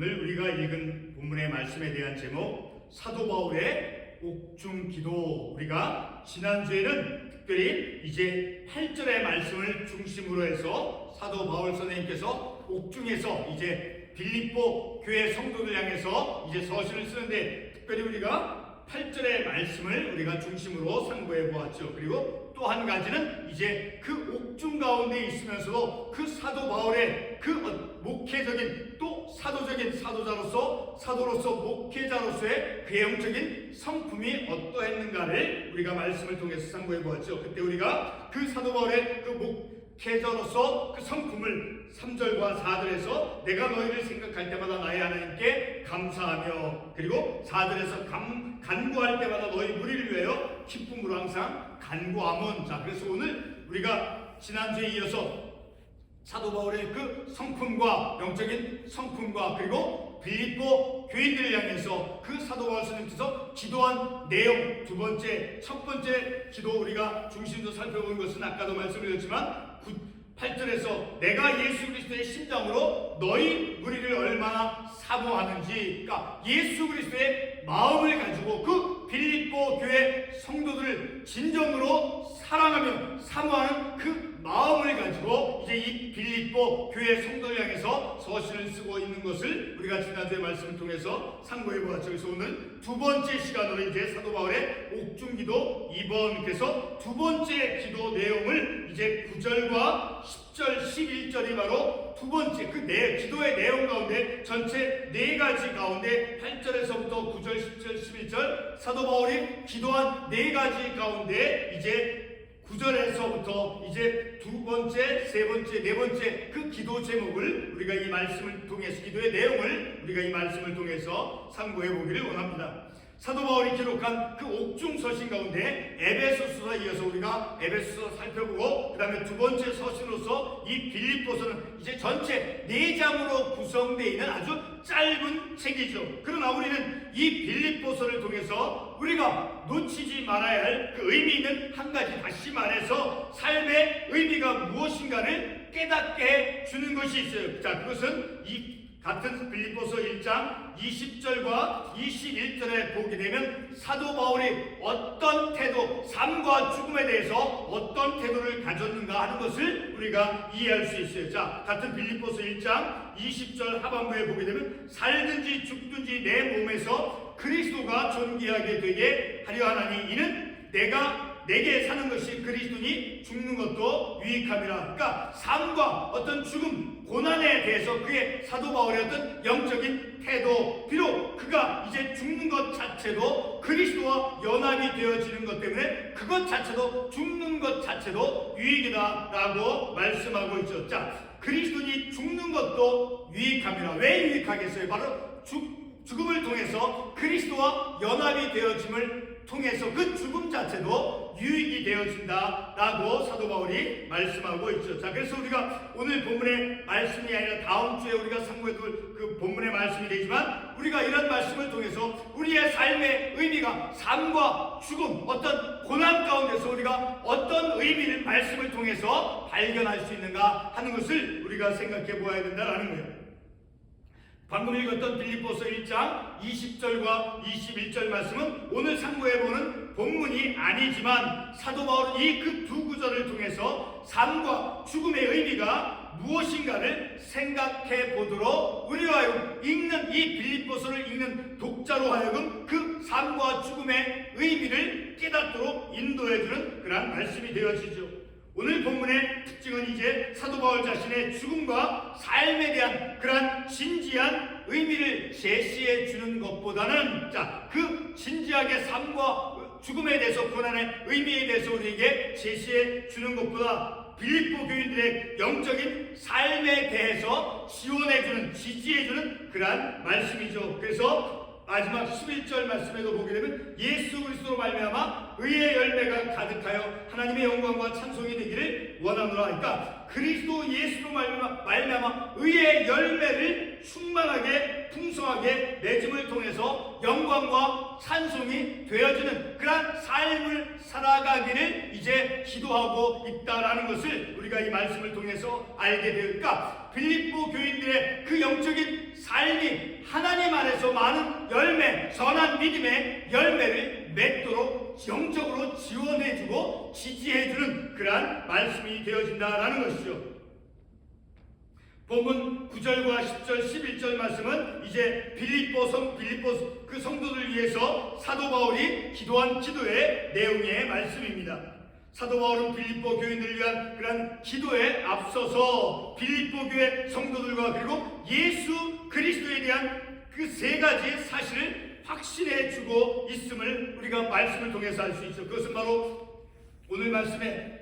오늘 우리가 읽은 본문의 말씀에 대한 제목, 사도 바울의 옥중 기도. 우리가 지난주에는 특별히 이제 8절의 말씀을 중심으로 해서 사도 바울 선생님께서 옥중에서 이제 빌립보 교회 성도들 향해서 이제 서신을 쓰는데, 특별히 우리가 8절의 말씀을 우리가 중심으로 상고해 보았죠. 그리고 또 한 가지는 이제 그 옥중 가운데 있으면서도 그 사도 바울의 그 목회적인 또 사도로서 목회자로서의 그 영적인 성품이 어떠했는가를 우리가 말씀을 통해서 상고해 보았죠. 그때 우리가 그 사도 바울의 그 목회자로서 그 성품을 3절과 4절에서 내가 너희를 생각할 때마다 나의 하나님께 감사하며, 그리고 4절에서 간구할 때마다 너희 무리를 위하여 기쁨으로 항상 간구함은. 자, 그래서 오늘 우리가 지난주에 이어서 사도 바울의 그 성품과 영적인 성품과 그리고 빌립보 교인들을 향해서 그 사도 바울 스님께서 기도한 내용, 첫 번째 기도 우리가 중심으로 살펴본 것은 아까도 말씀드렸지만 8절에서 내가 예수 그리스도의 심장으로 너희 무리를 얼마나 사모하는지, 그러니까 예수 그리스도의 마음을 가지고 그 빌립보 교회 성도들을 진정으로 사랑하며 사모하는 그 마음을 가지고 이제 이 빌립보 교회 성도를 향해서 서신을 쓰고 있는 것을 우리가 지난주에 말씀을 통해서 상고해 보았죠. 그래서 오늘 두 번째 시간으로 이제 사도 바울의 옥중기도 2번, 그래서 두 번째 기도 내용을 이제 9절과 10절, 11절이 바로 두 번째 그 기도의 내용 가운데 전체 네 가지 가운데 8절에서부터 9절, 10절, 11절 사도 바울이 기도한 네 가지 가운데 이제 9절에서부터 이제 두 번째, 세 번째, 네 번째 그 기도 제목을 우리가 이 말씀을 통해서, 기도의 내용을 우리가 이 말씀을 통해서 상고해 보기를 원합니다. 사도 바울이 기록한 그 옥중 서신 가운데 에베소서에 이어서 우리가 에베소서 살펴보고, 그 다음에 두 번째 서신으로서 이 빌립보서는 이제 전체 4장으로 구성되어 있는 아주 짧은 책이죠. 그러나 우리는 이 빌립보서를 통해서 우리가 놓치지 말아야 할 그 의미 있는 한 가지, 다시 말해서 삶의 의미가 무엇인가를 깨닫게 해 주는 것이 있어요. 자, 그것은 이 같은 빌립보서 1장 20절과 21절에 보게 되면 사도 바울이 어떤 태도, 삶과 죽음에 대해서 어떤 태도를 가졌는가 하는 것을 우리가 이해할 수 있어요. 자, 같은 빌립보서 1장 20절 하반부에 보게 되면 살든지 죽든지 내 몸에서 그리스도가 존귀하게 되게 하려 하나니 이는 내게 사는 것이 그리스도니 죽는 것도 유익함이라. 그러니까 삶과 어떤 죽음, 고난에 대해서 그의 사도 바울의 어떤 영적인 태도, 비록 그가 이제 죽는 것 자체도 그리스도와 연합이 되어지는 것 때문에 그것 자체도, 죽는 것 자체도 유익이다라고 말씀하고 있죠. 자, 그리스도니 죽는 것도 유익함이라. 왜 유익하겠어요? 바로 죽음을 통해서 그리스도와 연합이 되어짐을 통해서 그 죽음 자체도 유익이 되어진다라고 사도 바울이 말씀하고 있죠. 자, 그래서 우리가 오늘 본문의 말씀이 아니라 다음 주에 우리가 상고해둘 그 본문의 말씀이 되지만, 우리가 이런 말씀을 통해서 우리의 삶의 의미가 삶과 죽음, 어떤 고난 가운데서 우리가 어떤 의미를 말씀을 통해서 발견할 수 있는가 하는 것을 우리가 생각해 보아야 된다라는 거예요. 방금 읽었던 빌립보서 1장 20절과 21절 말씀은 오늘 상고해보는 본문이 아니지만 사도 바울은 이 그 두 구절을 통해서 삶과 죽음의 의미가 무엇인가를 생각해 보도록 우리와 읽는 이 빌립보서를 읽는 독자로 하여금 그 삶과 죽음의 의미를 깨닫도록 인도해주는 그러한 말씀이 되어지죠. 오늘 본문의 특징은 이제 사도 바울 자신의 죽음과 삶에 대한 그러한 진지한 의미를 제시해 주는 것보다는, 자, 그 진지하게 삶과 죽음에 대해서, 고난의 의미에 대해서 우리에게 제시해 주는 것보다 빌립보 교인들의 영적인 삶에 대해서 지원해주는, 지지해주는 그러한 말씀이죠. 그래서 마지막 11절 말씀에도 보게 되면 예수 그리스도로 말미암아 의의 열매가 가득하여 하나님의 영광과 찬송이 되기를 원하노라. 그러니까 그리스도 예수로 말미암아 의의 열매를 충만하게 풍성하게 맺음을 통해서 영광과 찬송이 되어지는 그러한 삶을 살아가기를 이제 기도하고 있다라는 것을 우리가 이 말씀을 통해서 알게 되니까, 빌립보 교인들의 그 영적인 삶이 하나님 안에서 많은 열매, 선한 믿음의 열매를 맺도록 영적으로 지원해주고 지지해주는 그러한 말씀이 되어진다라는 것이죠. 본문 9절과 10절, 11절 말씀은 이제 빌립보 그 성도들 위해서 사도 바울이 기도한 기도의 내용의 말씀입니다. 사도 바울은 빌립보 교인들을 위한 그런 기도에 앞서서 빌립보 교회 성도들과 그리고 예수 그리스도에 대한 그 세 가지의 사실을 확신해 주고 있음을 우리가 말씀을 통해서 알 수 있죠. 그것은 바로 오늘 말씀에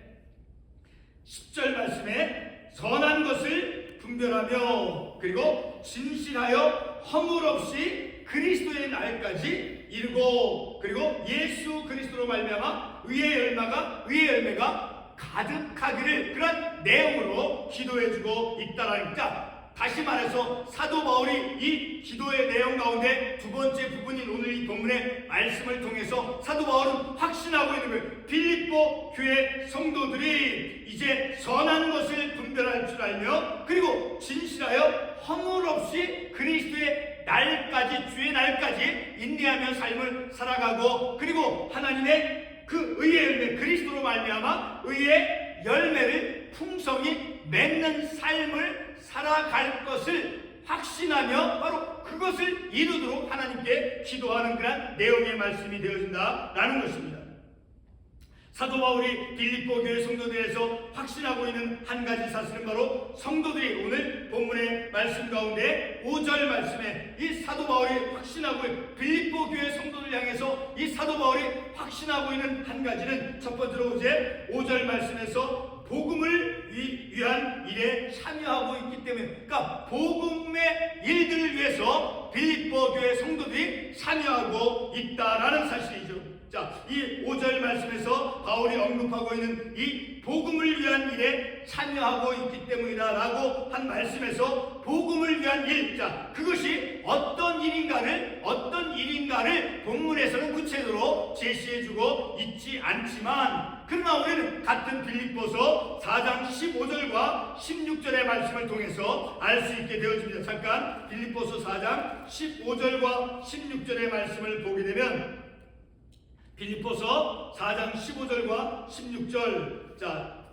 10절 말씀에 선한 것을 분별하며 그리고 진실하여 허물 없이 그리스도의 날까지 이르고 그리고 예수 그리스도로 말미암아 의의 열매가 가득하기를 그런 내용으로 기도해주고 있다라니까. 다시 말해서 사도 바울이 이 기도의 내용 가운데 두 번째 부분인 오늘 이 본문의 말씀을 통해서 사도 바울은 확신하고 있는 거예요. 빌립보 교회 성도들이 이제 선한 것을 분별할 줄 알며 그리고 진실하여 허물 없이 그리스도의 날까지 주의 날까지 인내하며 삶을 살아가고 그리고 하나님의 그 의의 열매 그리스도로 말미암아 의의 열매를 풍성히 맺는 삶을 살아갈 것을 확신하며 바로 그것을 이루도록 하나님께 기도하는 그런 내용의 말씀이 되어진다라는 것입니다. 사도 바울이 빌립보 교회 성도들에서 확신하고 있는 한 가지 사실은 바로 성도들이 오늘 본문의 말씀 가운데 5절 말씀에 이 사도 바울이 확신하고 있는 빌립보 교회 성도들 향해서 이 사도 바울이 확신하고 있는 한 가지는 첫 번째로 이제 5절 말씀에서 복음을 위한 일에 참여하고 있기 때문에 그러니까 복음의 일들을 위해서 빌립보 교회 성도들이 참여하고 있다라는 사실이죠. 자, 이 5절 말씀에서 바울이 언급하고 있는 이 복음을 위한 일에 참여하고 있기 때문이다라고 한 말씀에서 복음을 위한 일, 자, 그것이 어떤 일인가를 본문에서는 구체적으로 제시해주고 있지 않지만 그러나 우리는 같은 빌립보서 4장 15절과 16절의 말씀을 통해서 알 수 있게 되어집니다. 잠깐 빌립보서 4장 15절과 16절의 말씀을 보게 되면 빌립보서 4장 15절과 16절 자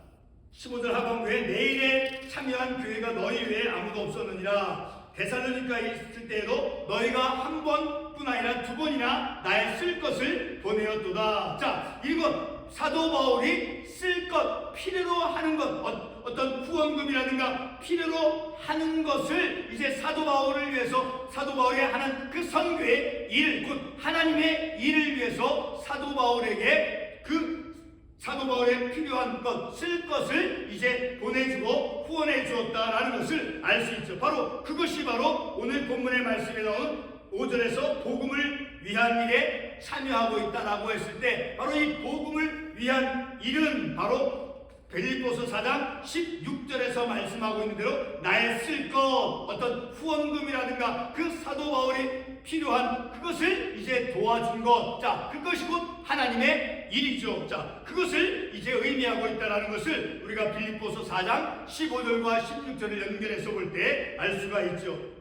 15절 하반부에 내일에 참여한 교회가 너희 외에 아무도 없었느니라. 데살로니가에 있을 때에도 너희가 한 번뿐 아니라 두 번이나 나의 쓸 것을 보내었도다. 자, 이건 사도 바울이 쓸 것, 필요로 하는 것, 어떤 후원금이라든가 필요로 하는 것을 이제 사도 바울을 위해서 사도 바울이 하는 그 선교의 일, 곧 하나님의 일을 위해서 사도 바울에게 사도 바울에 필요한 것, 쓸 것을 이제 보내주고 후원해 주었다라는 것을 알 수 있죠. 바로 그것이 바로 오늘 본문의 말씀에 나온 5절에서 복음을 위한 일에 참여하고 있다라고 했을 때 바로 이 복음을 위한 일은 바로 빌립보서 4장 16절에서 말씀하고 있는 대로 나의 쓸 것, 어떤 후원금이라든가 그 사도 바울이 필요한 그것을 이제 도와준 것, 자, 그것이 곧 하나님의 일이죠. 자, 그것을 이제 의미하고 있다는 것을 우리가 빌립보서 4장 15절과 16절을 연결해서 볼 때 알 수가 있죠.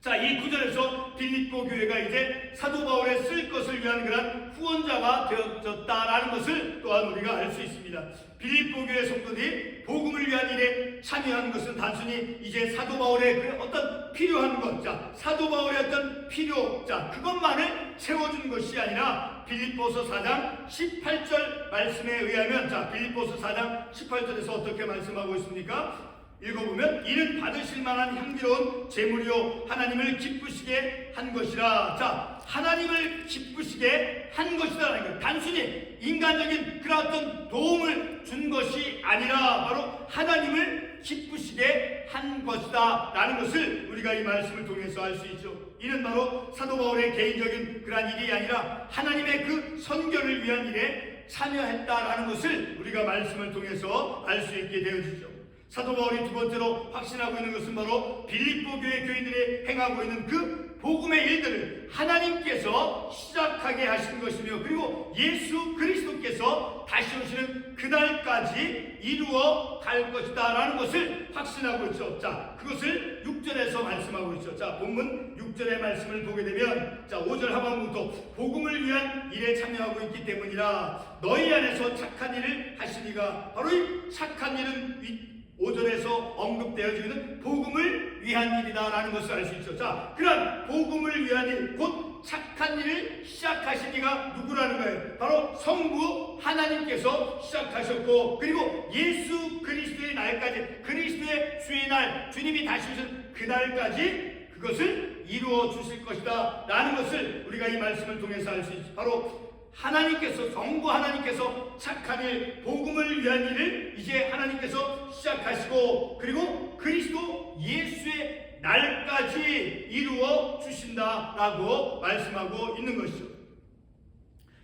자, 이 구절에서 빌립보 교회가 이제 사도 바울의 쓸 것을 위한 그런 후원자가 되어졌다라는 것을 또한 우리가 알 수 있습니다. 빌립보 교회 성도들이 복음을 위한 일에 참여하는 것은 단순히 이제 사도 바울의 그 어떤 필요한 것, 자, 사도 바울의 어떤 필요, 자, 그것만을 채워주는 것이 아니라 빌립보서 4장 18절 말씀에 의하면, 자, 빌립보서 4장 18절에서 어떻게 말씀하고 있습니까? 읽어보면 이는 받으실 만한 향기로운 제물이요 하나님을 기쁘시게 한 것이라. 자, 하나님을 기쁘시게 한 것이라는 것, 단순히 인간적인 그런 어떤 도움을 준 것이 아니라 바로 하나님을 기쁘시게 한 것이다 라는 것을 우리가 이 말씀을 통해서 알 수 있죠. 이는 바로 사도 바울의 개인적인 그러한 일이 아니라 하나님의 그 선교를 위한 일에 참여했다라는 것을 우리가 말씀을 통해서 알 수 있게 되어지죠. 사도 바울이 두 번째로 확신하고 있는 것은 바로 빌립보 교회 교인들이 행하고 있는 그 복음의 일들을 하나님께서 시작하게 하신 것이며, 그리고 예수 그리스도께서 다시 오시는 그날까지 이루어 갈 것이다 라는 것을 확신하고 있죠. 자, 그것을 6절에서 말씀하고 있죠. 자, 본문 6절의 말씀을 보게 되면, 자, 5절 하반부터 복음을 위한 일에 참여하고 있기 때문이라 너희 안에서 착한 일을 하시니가, 바로 이 착한 일은 5절에서 언급되어지고 있는 복음을 위한 일이다 라는 것을 알 수 있죠. 자, 그런 복음을 위한 일, 곧 착한 일을 시작하신 이가 누구라는 거예요? 바로 성부 하나님께서 시작하셨고, 그리고 예수 그리스도의 날까지, 그리스도의 주의 날, 주님이 다시 오신 그날까지 그것을 이루어 주실 것이다 라는 것을 우리가 이 말씀을 통해서 알 수 있죠. 바로 하나님께서, 성부 하나님께서 착한 일, 복음을 위한 일을 이제 하나님께서 시작하시고, 그리고 그리스도 예수의 날까지 이루어 주신다라고 말씀하고 있는 것이죠.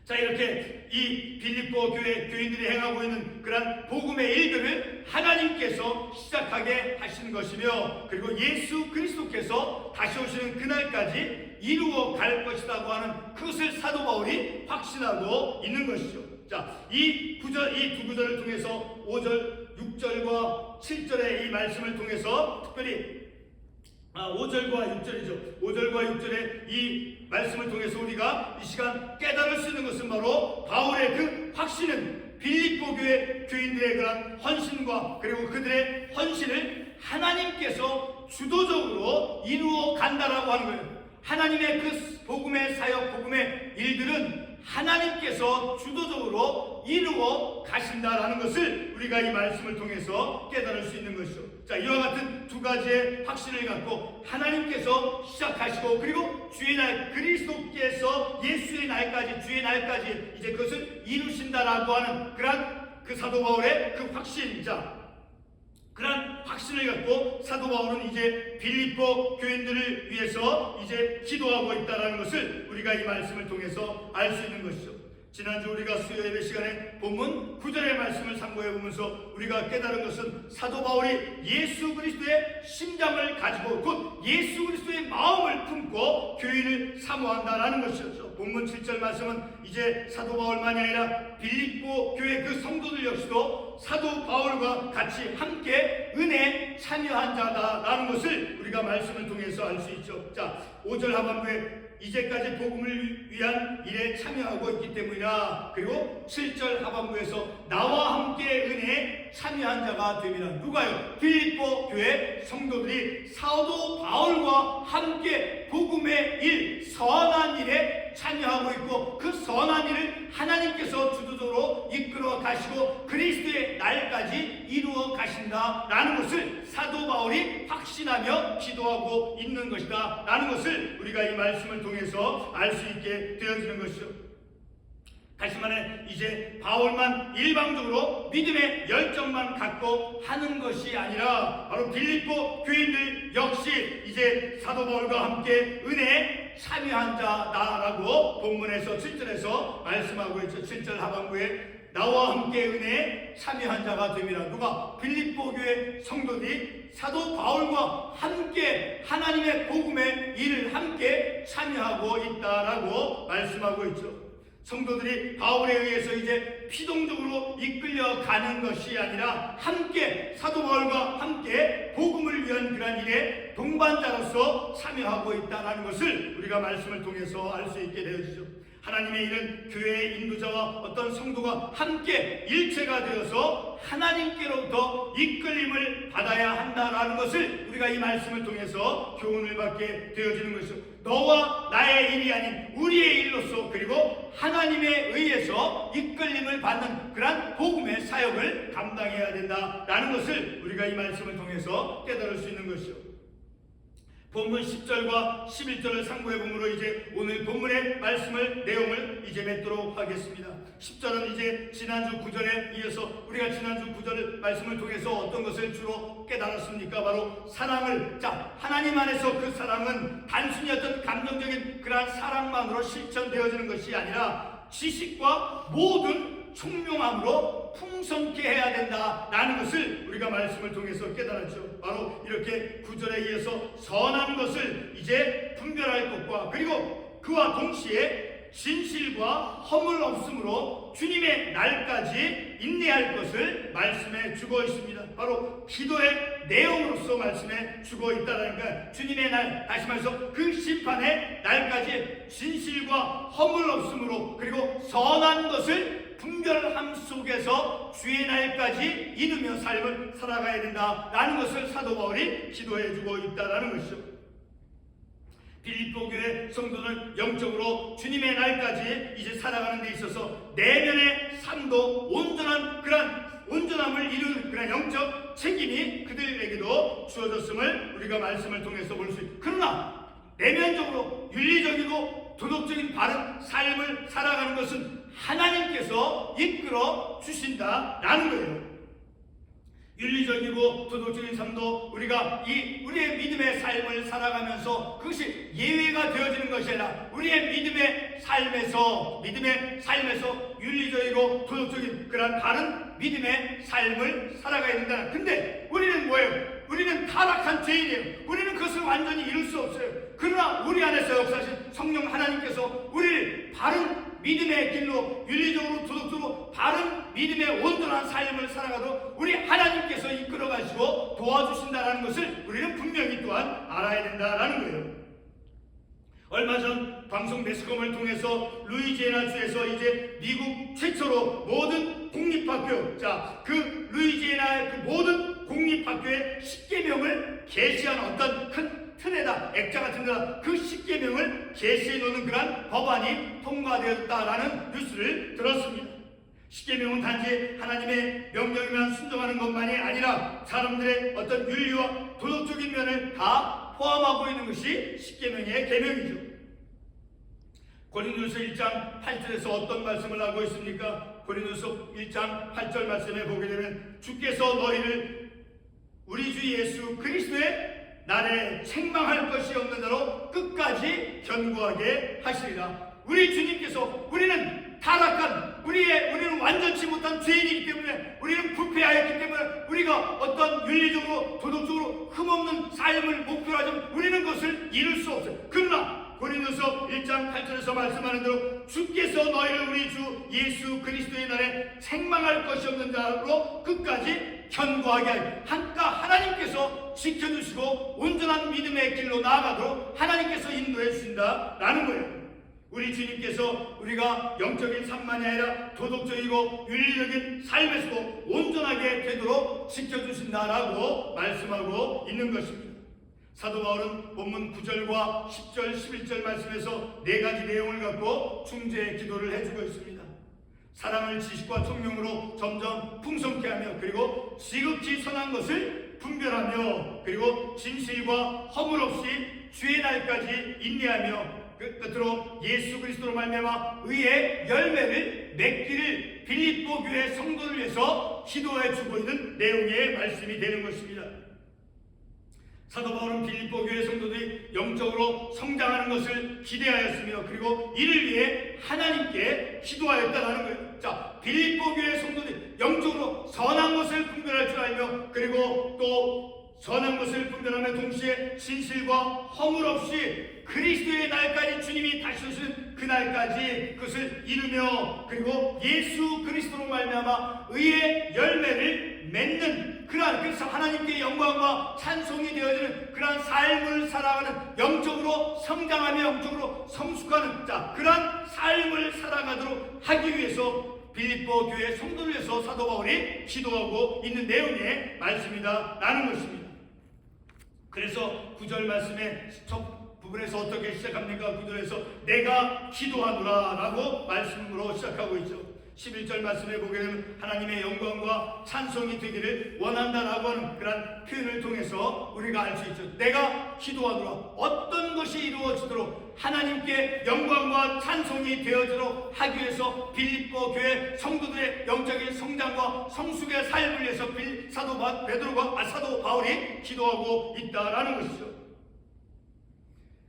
자, 이렇게 이 빌립보 교회 교인들이 행하고 있는 그러한 복음의 일들을 하나님께서 시작하게 하신 것이며, 그리고 예수 그리스도께서 다시 오시는 그날까지 이루어 갈 것이라고 하는 그것을 사도 바울이 확신하고 있는 것이죠. 자, 이 두 구절을 통해서 5절, 6절과 7절의 이 말씀을 통해서 특별히 5절과 6절이죠. 5절과 6절의 이 말씀을 통해서 우리가 이 시간 깨달을 수 있는 것은 바로 바울의 그 확신은 빌립보 교회 교인들의 그런 헌신과, 그리고 그들의 헌신을 하나님께서 주도적으로 이루어 간다라고 하는 거예요. 하나님의 그 복음의 사역, 복음의 일들은 하나님께서 주도적으로 이루어 가신다라는 것을 우리가 이 말씀을 통해서 깨달을 수 있는 것이죠. 자, 이와 같은 두 가지의 확신을 갖고 하나님께서 시작하시고, 그리고 주의 날, 그리스도께서 예수의 날까지, 주의 날까지 이제 그것을 이루신다라고 하는 그런 그 사도 바울의 그 확신자, 그런 확신을 갖고 사도 바울은 이제 빌립보 교인들을 위해서 이제 기도하고 있다는 것을 우리가 이 말씀을 통해서 알 수 있는 것이죠. 지난주 우리가 수요 예배 시간에 본문 9절의 말씀을 상고해 보면서 우리가 깨달은 것은 사도 바울이 예수 그리스도의 심장을 가지고, 곧 예수 그리스도의 마음을 품고 교인을 사모한다라는 것이었죠. 본문 7절 말씀은 이제 사도 바울만이 아니라 빌립보 교회 그 성도들 역시도 사도 바울과 같이 함께 은혜에 참여한 자다라는 것을 우리가 말씀을 통해서 알 수 있죠. 자, 5절 하반부에 이제까지 복음을 위한 일에 참여하고 있기 때문이라, 그리고 7절 하반부에서 나와 함께 은혜에 참여한 자가 되미라. 누가요? 빌립보 교회 성도들이 사도 바울과 함께 복음의 일, 선한 일에 참여하고 있고, 그 선한 일을 하나님께서 주도적으로 이끌어 가시고 그리스도의 날까지 이루어 가신다라는 것을 사도 바울이 확신하며 기도하고 있는 것이다 라는 것을 우리가 이 말씀을 통해서 알 수 있게 되어지는 것이죠. 다시 말해, 이제 바울만 일방적으로 믿음의 열정만 갖고 하는 것이 아니라 바로 빌립보 교인들 역시 이제 사도 바울과 함께 은혜에 참여한 자다라고 본문에서 7절에서 말씀하고 있죠. 7절 하반부에 나와 함께 은혜에 참여한 자가 됨이라. 누가? 빌립보 교회 성도들이 사도 바울과 함께 하나님의 복음의 일을 함께 참여하고 있다라고 말씀하고 있죠. 성도들이 바울에 의해서 이제 피동적으로 이끌려가는 것이 아니라 함께 사도 바울과 함께 복음을 위한 그런 일에 동반자로서 참여하고 있다는 것을 우리가 말씀을 통해서 알 수 있게 되어지죠. 하나님의 일은 교회의 인도자와 어떤 성도가 함께 일체가 되어서 하나님께로부터 이끌림을 받아야 한다라는 것을 우리가 이 말씀을 통해서 교훈을 받게 되어지는 것이죠. 너와 나의 일이 아닌 우리의 일로서, 그리고 하나님에 의해서 이끌림을 받는 그러한 복음의 사역을 감당해야 된다라는 것을 우리가 이 말씀을 통해서 깨달을 수 있는 것이죠. 본문 10절과 11절을 상고해봄으로 이제 오늘 본문의 말씀을, 내용을 이제 맺도록 하겠습니다. 10절은 이제 지난주 9절에 이어서 우리가 지난주 9절 말씀을 통해서 어떤 것을 주로 깨달았습니까? 바로 사랑을. 자, 하나님 안에서 그 사랑은 단순히 어떤 감정적인 그러한 사랑만으로 실천되어지는 것이 아니라 지식과 모든 총명함으로 풍성케 해야 된다라는 것을 우리가 말씀을 통해서 깨달았죠. 바로 이렇게 9절에 이어서 선한 것을 이제 분별할 것과 그리고 그와 동시에 진실과 허물 없음으로 주님의 날까지 인내할 것을 말씀해 주고 있습니다. 바로 기도의 내용으로서 말씀해 주고 있다라니까 주님의 날, 다시 말해서 그 심판의 날까지 진실과 허물 없음으로 그리고 선한 것을 분별함 속에서 주의 날까지 이루며 삶을 살아가야 된다라는 것을 사도 바울이 기도해 주고 있다라는 것이죠. 빌립보 교회 성도는 영적으로 주님의 날까지 이제 살아가는 데 있어서 내면의 삶도 온전한 그런 온전함을 이루는 그런 영적 책임이 그들에게도 주어졌음을 우리가 말씀을 통해서 볼 수 있습니다. 그러나 내면적으로 윤리적이고 도덕적인 바른 삶을 살아가는 것은 하나님께서 이끌어 주신다라는 거예요. 윤리적이고 도덕적인 삶도 우리가 우리의 믿음의 삶을 살아가면서 그것이 예외가 되어지는 것이 아니라 우리의 믿음의 삶에서 윤리적이고 도덕적인 그런 바른 믿음의 삶을 살아가야 된다. 근데 우리는 뭐예요? 우리는 타락한 죄인이에요. 우리는 그것을 완전히 이룰 수 없어요. 그러나 우리 안에서 역사하신 성령 하나님께서 우리를 바른 믿음의 길로 윤리적으로 도덕적으로 바른 믿음의 온전한 삶을 살아가도록 우리 하나님께서 이끌어 가시고 도와주신다는 것을 우리는 분명히 또한 알아야 된다라는 거예요. 얼마 전 방송 매스컴을 통해서 루이지애나 주에서 이제 미국 최초로 모든 공립학교, 그 루이지애나의 그 모든 공립학교의 10계명을 게시한 어떤 큰 틀에다, 액자 같은 데다 그 10계명을 게시해 놓는 그런 법안이 통과되었다라는 뉴스를 들었습니다. 10계명은 단지 하나님의 명령에만 순종하는 것만이 아니라 사람들의 어떤 윤리와 도덕적인 면을 다 포함하고 있는 것이 10계명의 계명이죠. 고린도서 1장 8절에서 어떤 말씀을 하고 있습니까? 고린도서 1장 8절 말씀에 보게 되면 주께서 너희를 우리 주 예수 그리스도의 날에 책망할 것이 없는 자로 끝까지 견고하게 하시리라. 우리 주님께서 우리는 타락한 우리는 완전치 못한 죄인이기 때문에 우리는 부패하였기 때문에 우리가 어떤 윤리적으로 도덕적으로 흠없는 삶을 목표로 하자면 우리는 그것을 이룰 수 없어요. 그러나 고린도서 1장 8절에서 말씀하는 대로 주께서 너희를 우리 주 예수 그리스도의 날에 책망할 것이 없는 자로 끝까지 견고하게 하니까 하나님께서 지켜주시고 온전한 믿음의 길로 나아가도록 하나님께서 인도해 주신다라는 거예요. 우리 주님께서 우리가 영적인 삶만이 아니라 도덕적이고 윤리적인 삶에서도 온전하게 되도록 지켜주신다라고 말씀하고 있는 것입니다. 사도 바울은 본문 9절과 10절, 11절 말씀에서 4가지 내용을 갖고 중재의 기도를 해주고 있습니다. 사랑을 지식과 총명으로 점점 풍성케 하며 그리고 지극히 선한 것을 분별하며 그리고 진실과 허물 없이 주의 날까지 인내하며 끝으로 예수 그리스도로 말미암아 의의 열매를 맺기를 빌립보 교회 성도를 위해서 기도해 주고 있는 내용의 말씀이 되는 것입니다. 사도 바울은 빌립보 교회 성도들이 영적으로 성장하는 것을 기대하였으며 그리고 이를 위해 하나님께 기도하였다는 거예요. 빌립보 교회 성도들이 영적으로 선한 것을 분별할 줄 알며 그리고 또 선한 것을 분별하며 동시에 진실과 허물 없이 그리스도의 날까지 주님이 다시 오시는 그 날까지 그것을 이루며 그리고 예수 그리스도로 말미암아 의의 열매를 맺는 그래서 하나님께 영광과 찬송이 되어지는 그러한 삶을 살아가는 영적으로 성장하며 영적으로 성숙하는 그러한 삶을 살아가도록 하기 위해서 빌립보 교회 성도를 위해서 사도 바울이 기도하고 있는 내용의 말씀이다라는 것입니다. 그래서 9절 말씀의 첫 부분에서 어떻게 시작합니까? 9절에서 내가 기도하노라 라고 말씀으로 시작하고 있죠. 11절 말씀에 보게 되면 하나님의 영광과 찬송이 되기를 원한다라고 하는 그런 표현을 통해서 우리가 알 수 있죠. 내가 기도하노라. 어떤 것이 이루어지도록 하나님께 영광과 찬송이 되어지도록 하기 위해서 빌립보 교회 성도들의 영적인 성장과 성숙의 삶을 위해서 사도 바울이 기도하고 있다라는 것이죠.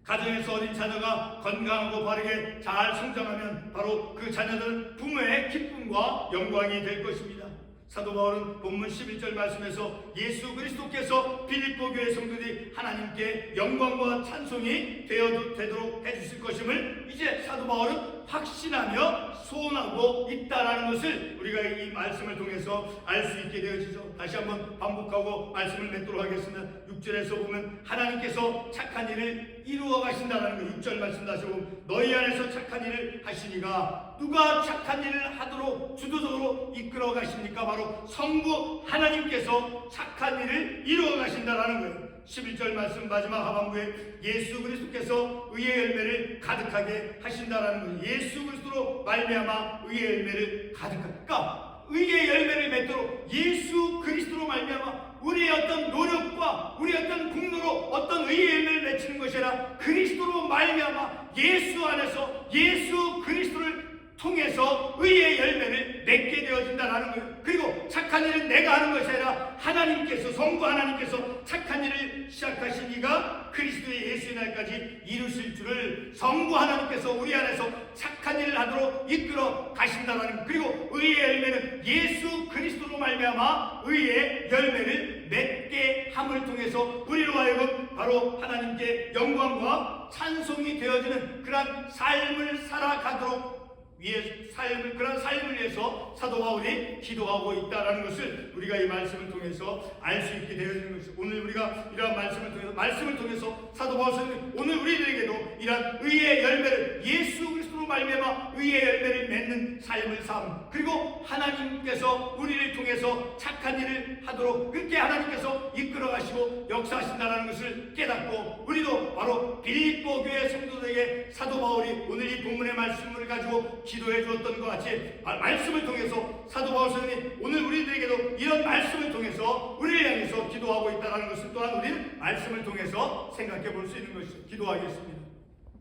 가정에서 어린 자녀가 건강하고 바르게 잘 성장하면 바로 그 자녀들은 부모의 기쁨과 영광이 될 것입니다. 사도 바울은 본문 11절 말씀에서 예수 그리스도께서 빌립보 교회 성도들이 하나님께 영광과 찬송이 되도록 해주실 것임을 이제 사도 바울은 확신하며 소원하고 있다라는 것을 우리가 이 말씀을 통해서 알 수 있게 되어지죠. 다시 한번 반복하고 말씀을 맺도록 하겠습니다. 6절에서 보면 하나님께서 착한 일을 이루어 가신다라는 거. 6절 말씀 다시 보면 너희 안에서 착한 일을 하시니가 누가 착한 일을 하도록 주도적으로 이끌어 가십니까? 바로 성부 하나님께서 착한 일을 이루어 가신다라는 거예요. 11절 말씀 마지막 하반부에 예수 그리스도께서 의의 열매를 가득하게 하신다라는 거예요. 예수 그리스도로 말미암아 의의 열매를 가득하게. 그러니까 의의 열매를 맺도록 예수 그리스도로 말미암아 우리의 어떤 노력과 우리의 어떤 공로로 어떤 의의 열매를 맺히는 것이 아니라 그리스도로 말미암아 예수 안에서 예수 그리스도를 통해서 의의 열매를 맺게 되어진다라는 거예요. 그리고 착한 일은 내가 하는 것이 아니라 하나님께서 성부 하나님께서 착한 일을 시작하신 이가 그리스도의 예수의 날까지 이루실 줄을 성부 하나님께서 우리 안에서 착한 일을 하도록 이끌어 가신다라는 거예요. 그리고 의의 열매는 예수 그리스도로 말미암아 의의 열매를 맺게 함을 통해서 우리로 하여금 바로 하나님께 영광과 찬송이 되어지는 그러한 삶을 살아가도록 그런 삶을 위해서 사도 바울이 기도하고 있다는 것을 우리가 이 말씀을 통해서 알 수 있게 되어지는 것입니다. 오늘 우리가 이러한 말씀을 통해서 사도 바울은 오늘 우리들에게도 이러한 의의 열매를 예수 그리스도로 말미암아 의의 열매를 맺는 삶을 삶, 그리고 하나님께서 우리를 통해서 착한 일을 하도록 그렇게 하나님께서 이끌어 가시고 역사하신다는 것을 깨닫고 우리도 바로 빌립보 교회 성도들에게 사도 바울이 오늘 이 본문의 말씀을 가지고 기도해 주었던 것 같이 말씀을 통해서 사도 바울 선생님이 오늘 우리들에게도 이런 말씀을 통해서 우리를 향해서 기도하고 있다는 것을 또한 우리는 말씀을 통해서 생각해 볼 수 있는 것이죠. 기도하겠습니다.